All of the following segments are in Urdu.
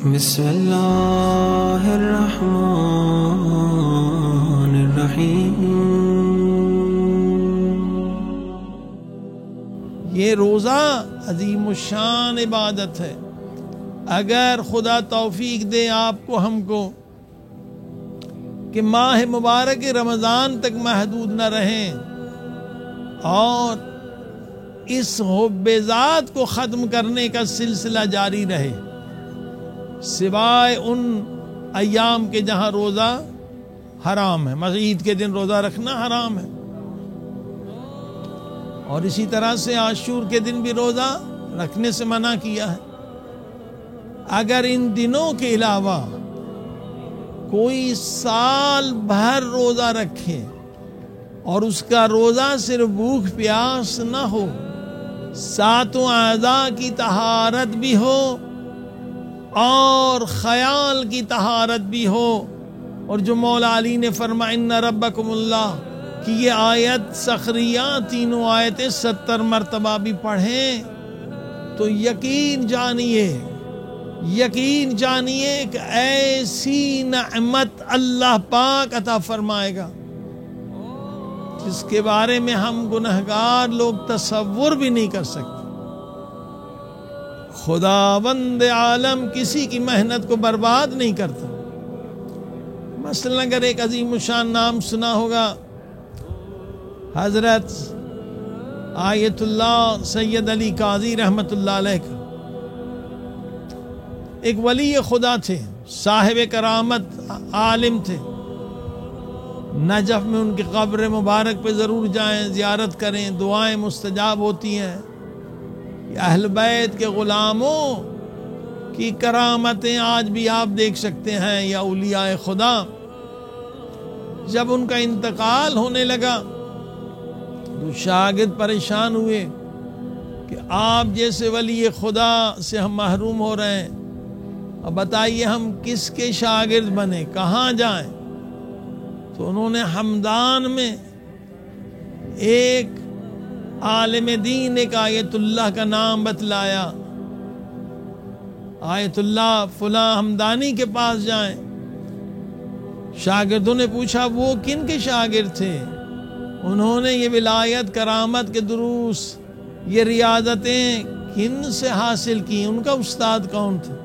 بسم اللہ الرحمن الرحیم۔ یہ روزہ عظیم الشان عبادت ہے۔ اگر خدا توفیق دے آپ کو ہم کو کہ ماہ مبارک رمضان تک محدود نہ رہیں اور اس حب ذات کو ختم کرنے کا سلسلہ جاری رہے، سوائے ان ایام کے جہاں روزہ حرام ہے، مثلا عید کے دن روزہ رکھنا حرام ہے، اور اسی طرح سے عاشور کے دن بھی روزہ رکھنے سے منع کیا ہے۔ اگر ان دنوں کے علاوہ کوئی سال بھر روزہ رکھے اور اس کا روزہ صرف بھوک پیاس نہ ہو، ساتوں اعضاء کی طہارت بھی ہو اور خیال کی طہارت بھی ہو، اور جو مولا علی نے فرمایا ان ربکم اللہ کہ یہ آیت سخریہ تینوں آیتیں 70 مرتبہ بھی پڑھیں تو یقین جانیے کہ ایسی نعمت اللہ پاک عطا فرمائے گا جس کے بارے میں ہم گنہگار لوگ تصور بھی نہیں کر سکتے۔ خداوند عالم کسی کی محنت کو برباد نہیں کرتا۔ مثلا اگر ایک عظیم الشان نام سنا ہوگا، حضرت آیت اللہ سید علی قاضی رحمت اللہ علیہ کا، ایک ولی خدا تھے، صاحب کرامت عالم تھے۔ نجف میں ان کی قبر مبارک پہ ضرور جائیں، زیارت کریں، دعائیں مستجاب ہوتی ہیں۔ اہل بیت کے غلاموں کی کرامتیں آج بھی آپ دیکھ سکتے ہیں، یا اولیاء خدا۔ جب ان کا انتقال ہونے لگا تو شاگرد پریشان ہوئے کہ آپ جیسے ولی خدا سے ہم محروم ہو رہے ہیں، اب بتائیے ہم کس کے شاگرد بنے، کہاں جائیں؟ تو انہوں نے ہمدان میں ایک عالم دین، ایک آیت اللہ کا نام بتلایا، آیت اللہ فلاں ہمدانی کے پاس جائیں۔ شاگردوں نے پوچھا وہ کن کے شاگرد تھے؟ انہوں نے یہ ولایت، کرامت کے دروس، یہ ریاضتیں کن سے حاصل کی، ان کا استاد کون تھا؟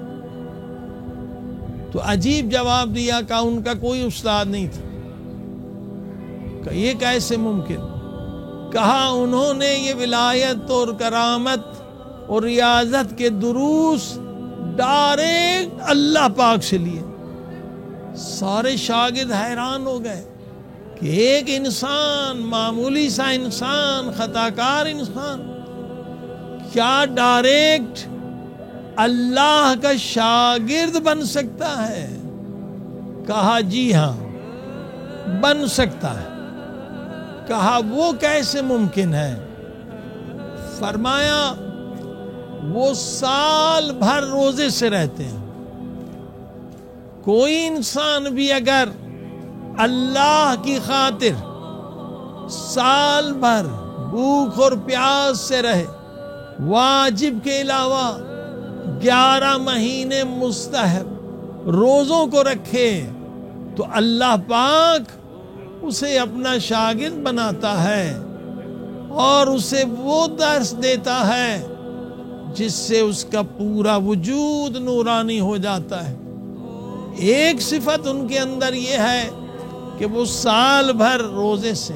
تو عجیب جواب دیا کہ ان کا کوئی استاد نہیں تھا۔ کہ یہ کیسے ممکن؟ کہا انہوں نے یہ ولایت اور کرامت اور ریاضت کے دروس ڈائریکٹ اللہ پاک سے لیے۔ سارے شاگرد حیران ہو گئے کہ ایک انسان، معمولی سا انسان، خطاکار انسان، کیا ڈائریکٹ اللہ کا شاگرد بن سکتا ہے؟ کہا جی ہاں بن سکتا ہے۔ کہا وہ کیسے ممکن ہے؟ فرمایا وہ سال بھر روزے سے رہتے ہیں۔ کوئی انسان بھی اگر اللہ کی خاطر سال بھر بھوک اور پیاس سے رہے، واجب کے علاوہ 11 مہینے مستحب روزوں کو رکھے، تو اللہ پاک اسے اپنا شاگرد بناتا ہے اور اسے وہ درس دیتا ہے جس سے اس کا پورا وجود نورانی ہو جاتا ہے۔ ایک صفت ان کے اندر یہ ہے کہ وہ سال بھر روزے سے